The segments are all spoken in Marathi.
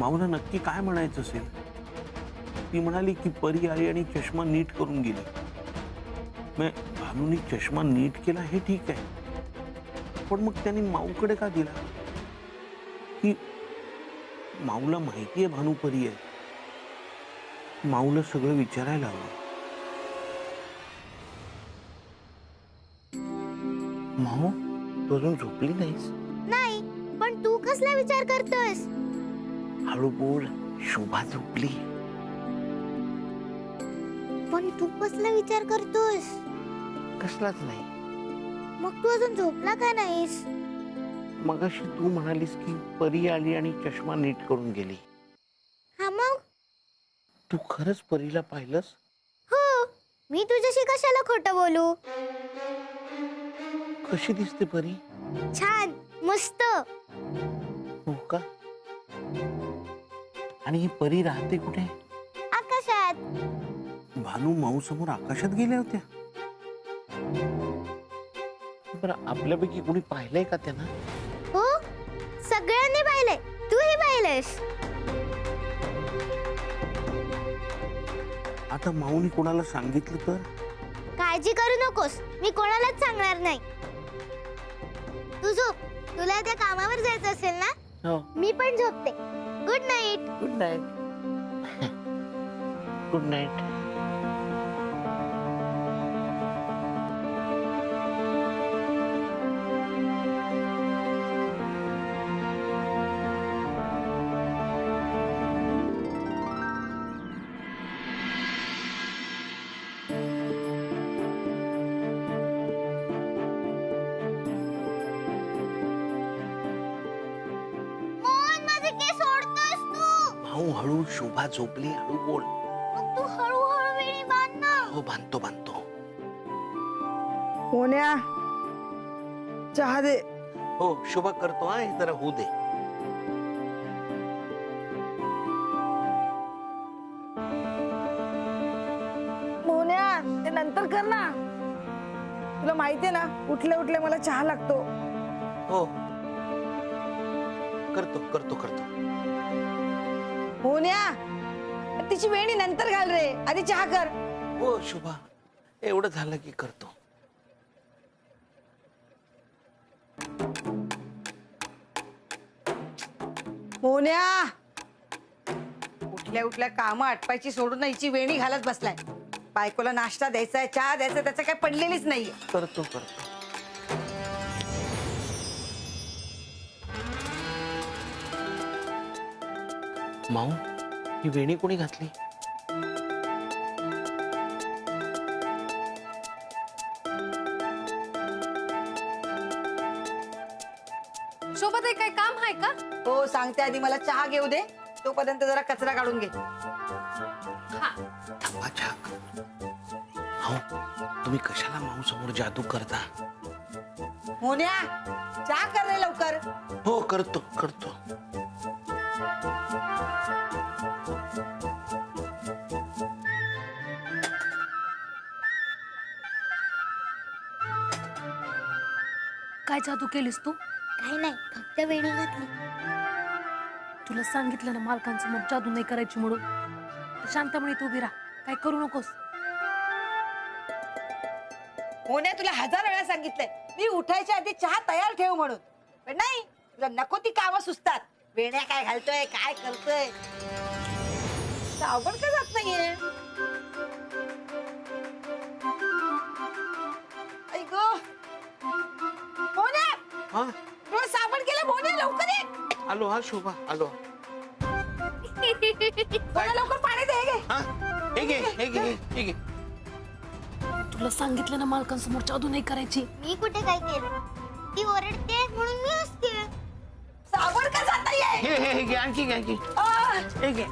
माऊला नक्की काय म्हणायचं असेल? ती म्हणाली की परी आली आणि चष्मा नीट करून गेली. मग भानूनी चष्मा नीट केला हे ठीक आहे, पण मग त्यांनी माऊकडे का दिला? की माऊला माहितीये भानू परी आहे. माऊला सगळं विचारायला हवं. माऊ, तू अजून झोपली नाहीस? नाही, पण तू कसला विचार करतोयस? हळू बोल, शोभा झोपली. पण तू कसला विचार करतोयस? कसलाच नाही. मग तू अजून झोपला का नाहीस? मगाशी तू म्हणालीस की परी आली आणि चष्मा नीट करून गेली. हा मग? तू खरंच परीला पाहिलंस? हो, मी तुझ्याशी कशाला खोटं बोलू? कशी दिसते परी? छान, मस्त. हो का? आणि ही परी राहते कुठे? आकाशात. भानू माऊ समोर आकाशात गेल्या होत्या. बरं, आपल्यापैकी कोणी पाहिलंय का त्यांना? हो, सगळ्यांनी पाहिलंय. तूही पाहिलंयस. आता माऊनी कोणाला सांगितलं तर? काळजी करू नकोस, मी कोणालाच सांगणार नाही. तू झोप, तुला त्या कामावर जायचं असेल ना? हो. मी पण झोपते. Good night. Good night. Good night. Mohan, माझे केस ओढतोयस तू. माऊ, हळू. शोभा झोपली, हळू बोल. मग तू हळूहळू वेळी बांध ना. हो, बांधतो बांधतो. मोन्या, चहा दे. हो, शोभा करतो. हा, हे जरा होऊ दे. मोन्या, ते नंतर कर ना. तुला माहितीये ना, उठल्या उठल्या मला चहा लागतो. हो, करतो करतो करतो. मोन्या, तिची वेणी नंतर घाल रे, आधी चहा कर. हो शोभा, एवढं झालं की करतो. मोन्या, उठल्या उठल्या काम आटपायची सोडून ना हिची वेणी घालत बसलाय. बायकोला नाश्ता द्यायचाय, चहा द्यायचा, त्याचं काही पडलेलीच नाहीये. करतो करतो. माऊ, ही वेणी कोणी घातली? शोभाताई, काय काम आहे का? हो, सांगते, आधी मला चहा घेऊ दे, तोपर्यंत जरा कचरा काढून घे. थांबा, चहा. माऊ, तुम्ही कशाला माऊ समोर जादू करता? मोन्या, चहा कर रे लवकर. हो, करतो करतो. काय जादू केलीस तू? काही नाही, फक्त वेणी घातली. तुला सांगितलं ना मालकांसमोर जादू नाही करायची म्हणून. शांतपणे तू उभी राहा, काय करू नकोस. मोन्या, तुला 1000 वेळा सांगितलंय मी उठायच्या आधी चहा तयार ठेव म्हणून, पण नाही, तुला नको ती कामं सुचतात. वेण्या काय घालतोय, काय करतोय, सावण का जात नाहीये. ऐक मोन्या, हा, तुला साबण केलं. मोन्या, लवकर ये. आलो. हा शोभा, आलो. मोन्या, लवकर पाणी दे. घे. हा, हे घे हे घे हे घे. तुला सांगितलं ना मालकांसमोर जादू नाही करायची. मी कुठे काय केलं? ती ओरडते म्हणून मी हसते. साबण का जात नाहीये. हे घे, आणखी घे आणखी. हे घे.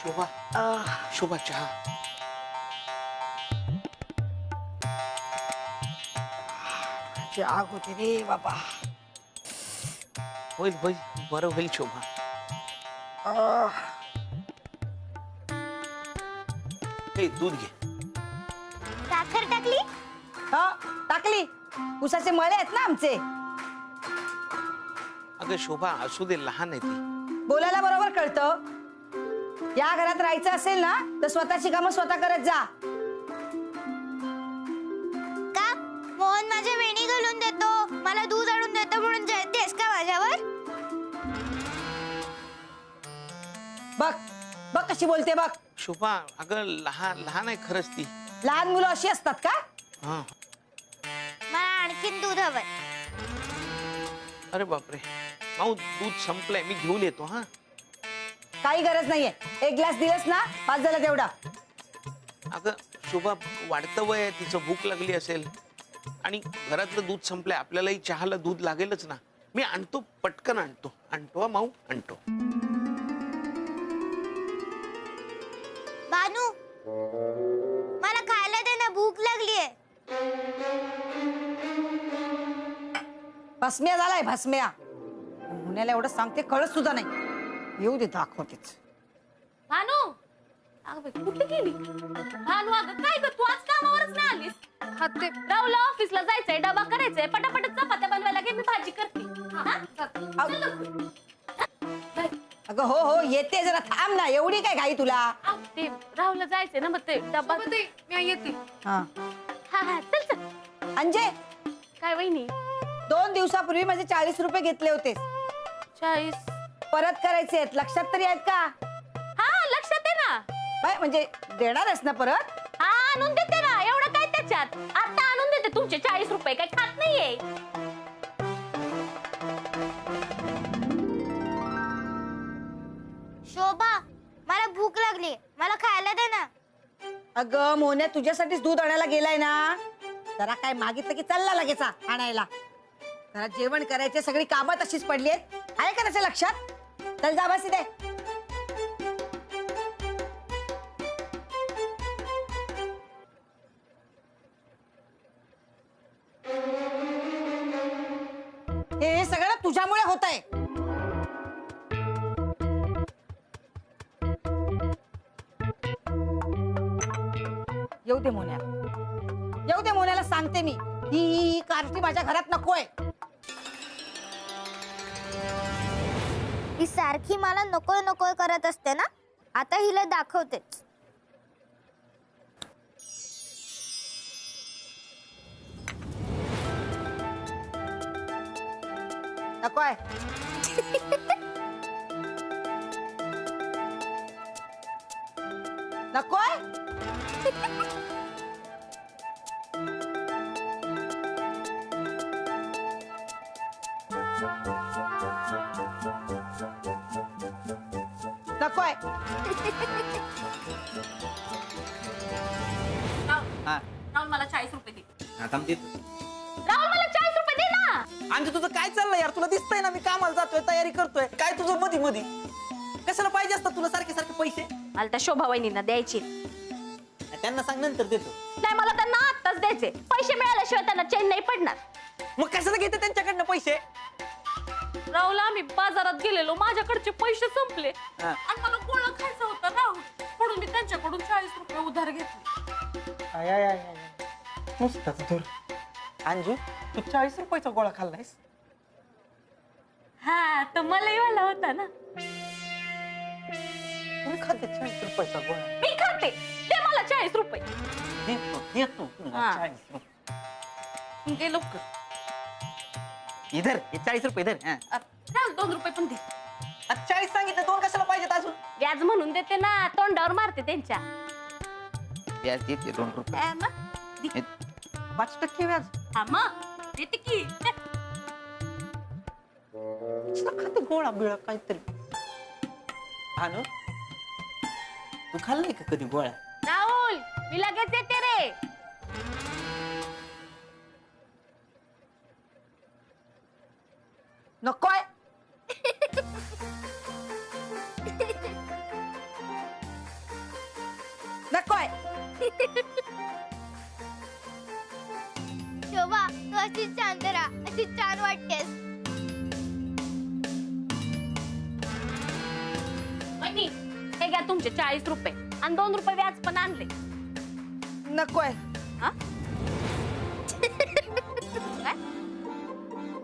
शोभा शोभा चहा. आग होती रे बाबा. होईल होईल बरं होईल शोभा. हे दूध घे. साखर टाकली? हा टाकली. उसाचे मळे आहेत ना आमचे. अगं शोभा असू दे, लहान आहे ती. बोलायला बरोबर कळतं. या घरात राहायचं असेल ना तर स्वतःची कामं स्वतः करत जा. का मोहन माझ्या वेणी घालून देतो, मला दूध आणून देतो म्हणून जळतेस का माझ्यावर? बघ बघ कशी बोलते बघ. शोभा अगं लहान लहान आहे खरंच ती. लहान मुलं अशी असतात का? हा. मला आणखीन दूध हवंय. अरे बापरे माऊ, दूध संपलंय, मी घेऊन येतो. हा काही गरज नाहीये. एक ग्लास दिलस ना पाच झाला तेवढा. अगं शोभा वाढतं वय आहे तिचं, भूक लागली असेल आणि घरातलं दूध संपलंय, आपल्यालाही चहाला दूध लागेलच ना. मी आणतो, पटकन आणतो. आणतो हा माऊ, आणतो. बानू मला खायला दे ना, भूक लागलीये. भस्म्या झालाय भस्म्या. मुन्याला एवढं सांगते कळत सुद्धा नाही. येऊ दे दाखवतेच. भानू अगं बाई, कुठे गेली भानू? अगं काय ग, तू आज कामावरच नाही आलीस? हा ते राहुल ऑफिसला जायचंय, डबा करायचंय, पटापट चपात्या बनवायला घे, मी भाजी करते. हा? चल लवकर. अगं हो हो येते, जरा थांब ना. एवढी काय घाई तुला? ते राहुलला जायचंय ना, मग ते डबा मी येते. हा हा हा चल चल. अंजे, काय वहिनी? 2 दिवसापूर्वी माझे 40 रुपये घेतले होते, 40? परत करायचे आहेत. लक्षात तरी आहेत का? हा लक्षात आहे ना. बाय, म्हणजे देणारच ना परत? हा आणून देते ना, एवढं काय त्याच्यात. आता आणून देते तुमचे 40 रुपये, काय खात नाहीये. शोभा मला भूक लागली, मला खायला दे ना. अगं मोन्या तुझ्यासाठीच दूध आणायला गेलाय ना. जरा काय मागितलं की चालला लगेच आणायला. जरा जेवण करायचे, सगळी कामं तशीच पडली आहेत. आहे का त्याच्या लक्षात? चल जा बस इथे. हे सगळं तुझ्यामुळे होत आहे. येऊ दे मोन्याला, येऊ दे मोन्याला सांगते मी. ही कार्टी माझ्या घरात नकोय. ही सारखी मला नको नको करत असते ना, आता हिला दाखवतेच. नकोय. नकोय. नकोय. राहुल मला 40 रुपये दे. आता आमची राहुल मला 40 रुपये दे ना. आणि तुझं काय चाललंय यार? तुला दिसतंय ना मी कामाला जातोय, तयारी करतोय. काय तुझं मधी मधी कशाला पाहिजे असतात तुला सारखे सारखे पैसे? मला त्या शोभा वहिनींना द्यायचे. त्यांना सांग नंतर देतो. नाही मला त्यांना आत्ताच द्यायचे. पैसे मिळाल्याशिवाय त्यांना चैन नाही पडणार. मग कशाला घेते त्यांच्याकडनं पैसे? राहुल आम्ही बाजारात गेलेलो, माझ्याकडचे पैसे संपले हा. आणि मला गोळा खायचा होता राहुल, म्हणून मी त्यांच्याकडून 40 रुपये उधार घेतले. I I I I. नुसताच दूर. अंजू, तू 40 रुपयाचा गोळा खाल्लायस? हा तर मलाही वाला होता ना. तुम्ही खाते 40 रुपयाचा गोळा? मी खाते, दे मला 40 रुपये. देतो तुला हा. 40 रुपये. दे लवकर. इधर हे 40 रुपये इधर. राहुल 2 रुपये पण दे. 40 सांगितलं, 2 कशाला पाहिजेत अजून? व्याज म्हणून देते ना, तोंडावर मारते त्यांच्या. व्याज देते 2 रुपये. हा मग? दे. 5% व्याज. हा मग देते की. खाते गोळा बिळा काहीतरी. भानू, तू खाल्लाय का कधी गोळा? राहुल मी लगेच येते रे. नकोय. वहिनी हे घ्या तुमचे 40 रुपये आणि 2 रुपये व्याज पण आणले. नकोय. हा? काय?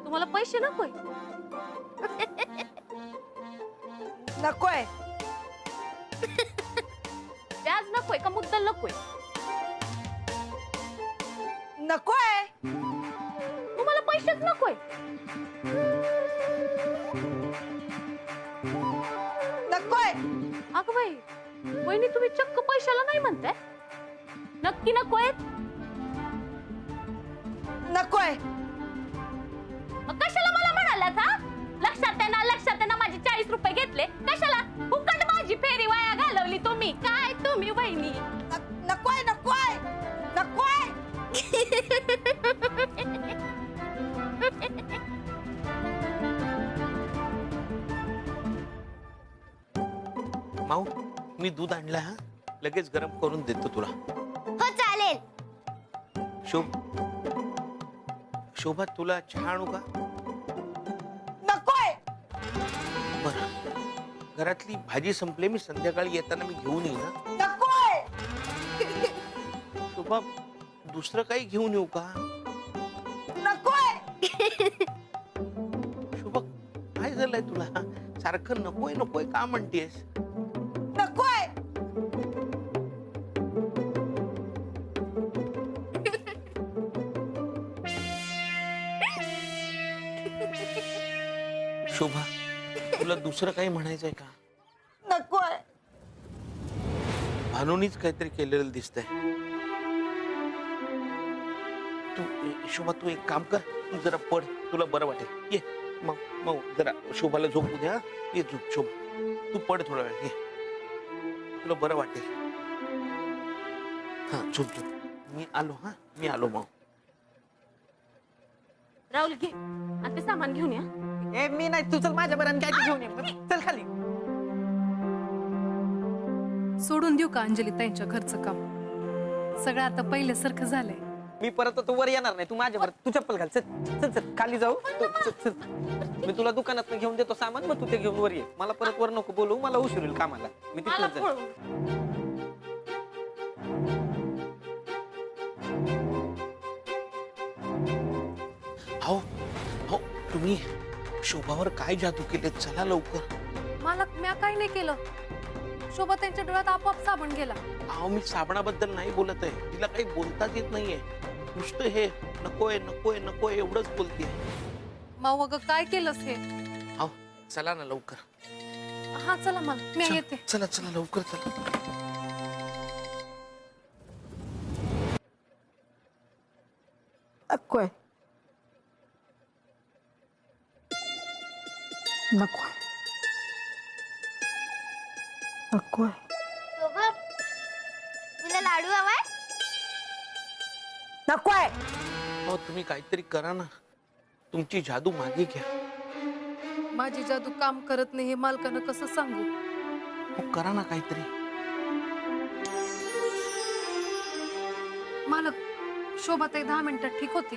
तुम्हाला पैसे नकोय? नकोय. व्याज नकोय का मुद्दल नकोय? नकोय. तुम्हाला पैसेच नकोय? नकोय. अगं बाई वहिनी तुम्ही चक्क पैशाला नाही म्हणताय? नक्की नकोय? नकोय. मग कशाला मला म्हणालात हा? लक्षात आहे ना माझे 40 रुपये घेतले कशाला? फुकट माझी फेरी वाया घालवली तुम्ही. काय तुम्ही वहिनी? नकोय. नकोय. नकोय. माऊ मी दूध आणलं हा, लगेच गरम करून देतो तुला. हो चालेल. शोभा तुला चहा आणू का? नकोय. बरं, घरातली भाजी संपली, मी संध्याकाळी येताना मी घेऊन येईन ना. नकोय. शोभा दुसरं काही घेऊन येऊ का? नकोय. शोभा काय झालंय तुला? सारखं नकोय नकोय का म्हणतेस? नकोय. शोभा तुला दुसरं काही म्हणायचंय का? नकोय. भानूनीच काहीतरी केलेलं दिसतंय. शोभा तू एक काम कर, तू जरा पड, तुला बरं वाटेल. ये मग जरा शोभाला झोपू द्या. ये झोप शोभा, तू पड थोडा वेळ. ये तुला बरं वाटेल. हा झोप. मी आलो मग. राहुल घे आणि ते सामान घेऊन या. ए मी नाही, तू चल माझ्या बरोबर काय घेऊन ये. चल खाली. सोडून देऊ का अंजली ताईंच्या घरचं काम? सगळं आता पहिल्यासारखं झालंय. मी परत तू वर येणार नाही, तू माझ्या बरोबर. तू चप्पल घाल. चल चल खाली जाऊ. चल. मी तुला दुकानात घेऊन देतो सामान, मग तू ते घेऊन वर ये. मला परत वर नको बोलू, मला उशीर होईल कामाला. मी मला तिथलं जाईल. हो तुम्ही शोभावर काय जादू केले? चला लवकर. मालक म्या काही नाही केलं. शोभा त्यांच्या डोळ्यात आपोआप साबण गेला. अहो मी साबणाबद्दल नाही बोलत आहे, तिला काही बोलताच येत नाहीये. नुसतं हे नकोय नकोय नकोय एवढंच बोलते. माऊ अगं काय केलंस हे? अहो चला ना लवकर. हा चला मालक मी येते. चला लवकर चला. नकोय. नकोय. नकोय. शोभा तुला लाडू हवाय? नकोय. अहो तुम्ही काहीतरी करा ना, तुमची जादू मागे घ्या. माझी जादू काम करत नाही हे मालकानं कसं सांगू? हो करा ना काहीतरी. मालक शोभा ताई 10 मिनिटात ठीक होती.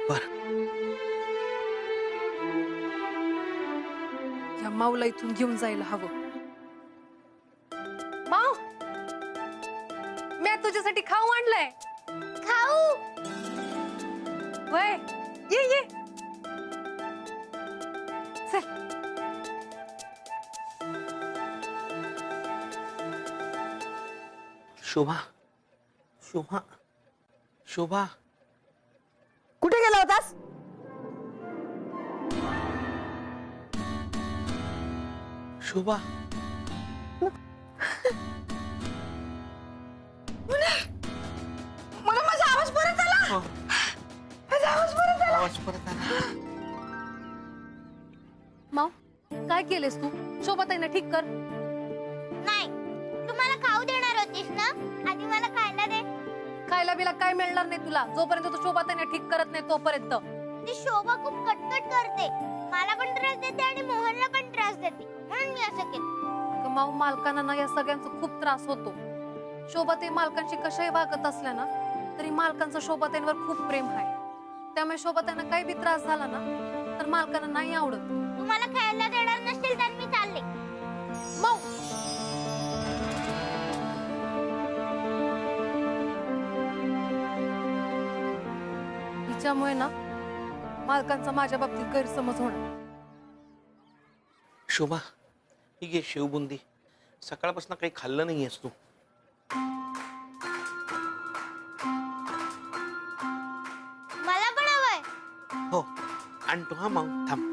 बर या माऊला इथून घेऊन जायला हवं. माऊ मी तुझ्यासाठी खाऊ आणलंय. खाऊ. वय ये चल. शोभा कुठे गेला होतास? शोभा मला माझा आवाज परत आला. माझा आवाज परत आला. आवाज परत आला. माऊ काय केलेस तू? शोभा ताईंना ठीक कर. नाही तू मला खाऊ देणार होतीस ना, आधी मला खायला दे. खायला बिला काय मिळणार नाही तुला जोपर्यंत तू शोभा ताईंना ठीक करत नाही तोपर्यंत. ती शोभा खूप कटकट करते, मला पण त्रास देते आणि मोहनला पण त्रास देते, म्हणून मी असं केलं. माऊ मालकांना ना या सगळ्यांचा खूप त्रास होतो. शोभाताई मालकांशी कशाही वागत असल्या ना तरी मालकांचं शोभाताईंवर खूप प्रेम आहे. त्यामुळे शोभाताईंना काही बी त्रास झाला ना तर मालकांना नाही आवडत. तुम्हाला खायला देणार नसेल तर मी चालले. माऊ तुझ्यामुळे ना मालकांचा माझ्या बाबतीत गैरसमज होणार. शोभा ही घे शेवबुंदी. सकाळपासून काही खाल्लं नाहीयेस तू. मला पण हवंय. हो आणतो हा माऊ, थांब.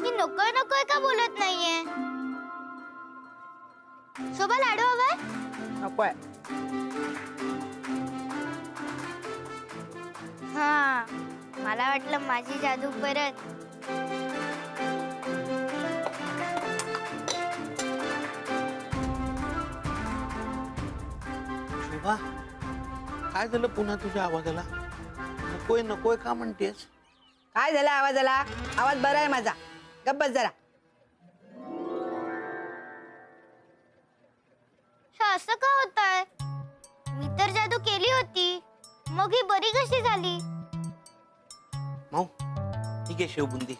मी नकोय नकोय का बोलत नाहीये. शोभा लाडू हवाय. नकोय. हा मला वाटलं माझी जादू परत. शोभा काय झालं पुन्हा तुझ्या आवाजाला? नकोय नकोय का म्हणतेस? काय झालं आवाजाला? आवाज बरा आहे माझा. गप्प बस जरा. हे असं का होतंय? मी तर जादू केली होती, मग ही बरी कशी झाली? माऊ ही घे शेवबुंदी.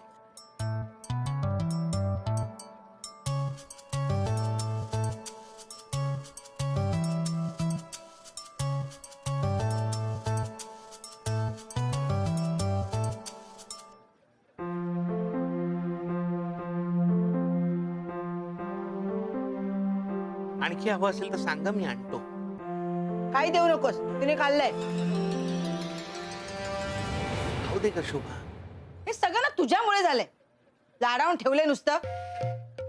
आणखी हवं असेल तर सांगा, मी आणतो. काही देऊ नकोस, तिने खाल्लंय. खाऊ दे का शोभा? हे सगळं ना तुझ्यामुळे झालंय. लाडावून ठेवलंय नुसतं.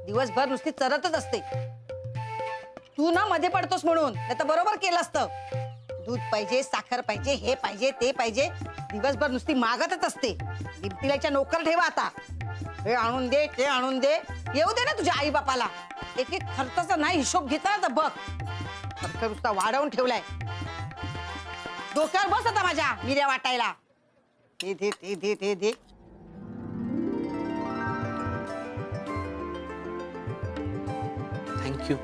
दिवसभर नुसती चरतच असते. तू ना मध्ये पडतोस म्हणून, नाही तर बरोबर केलं असतं. दूध पाहिजे, साखर पाहिजे, हे पाहिजे, ते पाहिजे. दिवसभर नुसती मागतच असते. दिपतीलाच्या नोकर ठेवा आता. हे आणून दे, ते आणून दे. येऊ दे ना तुझ्या आई बापाला. एक एक खर्चाचा नाही हिशोब घेतला तर बघ. खर्च नुसता वाढवून ठेवलाय. डोक्यावर बस आता माझ्या मिऱ्या वाटायला. ते दे, ते दे, ते दे. थँक्यू.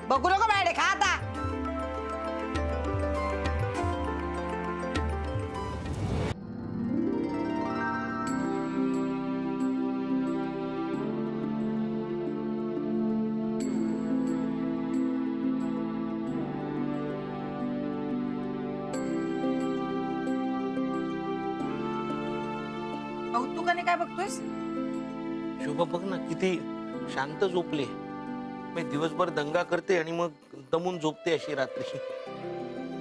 बघू नको मॅडे, खा आता. कौतुकाने काय बघतोयस? शोभा बघ ना किती शांत झोपले. मी दिवसभर दंगा करते आणि मग दमून झोपते अशी रात्री.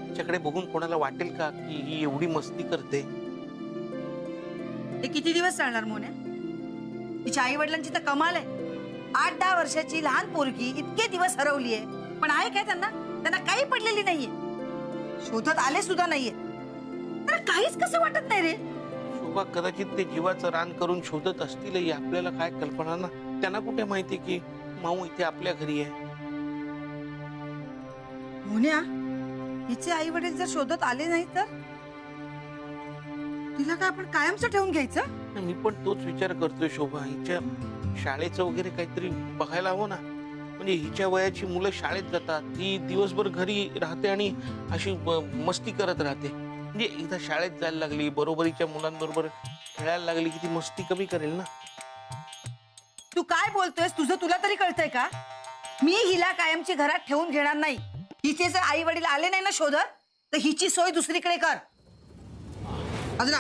तिच्याकडे बघून कोणाला वाटेल का की ही एवढी मस्ती करते? हे किती दिवस चालणार मोने? तिच्या आई वडिलांची तर कमाल आहे. 8-10 वर्षाची लहान पोरगी इतके दिवस हरवलीये, पण आहे काय त्यांना? त्यांना काही पडलेली नाहीये. शोधत आले सुद्धा नाहीये. तर काहीच कसं वाटत नाही रे. शोभा कदाचित ते जीवाचं रान करून शोधत असतीलही, आपल्याला काय कल्पना ना. त्यांना कुठे माहिती की माऊ इथे आपल्या घरी आहे. मोन्या, तिचे आई वडील जर शोधत आले नाही तर तिला काय आपण कायमचं ठेवून घ्यायचं? मी पण तोच विचार करतोय शोभा. हिच्या शाळेचं वगैरे काहीतरी बघायला हवं ना. म्हणजे हिच्या वयाची मुलं शाळेत जातात, ती दिवसभर घरी राहते आणि अशी मस्ती करत राहते. म्हणजे एकदा शाळेत जायला लागली, बरोबरीच्या मुलांबरोबर खेळायला लागली की ती मस्ती कमी करेल ना. तू काय बोलतोयस? तुझं तुला तरी कळतंय का? मी हिला कायमची घरात ठेवून घेणार नाही. हिचे जर आई वडील आले नाही ना शोधत, तर हिची सोय दुसरीकडे कर. अजून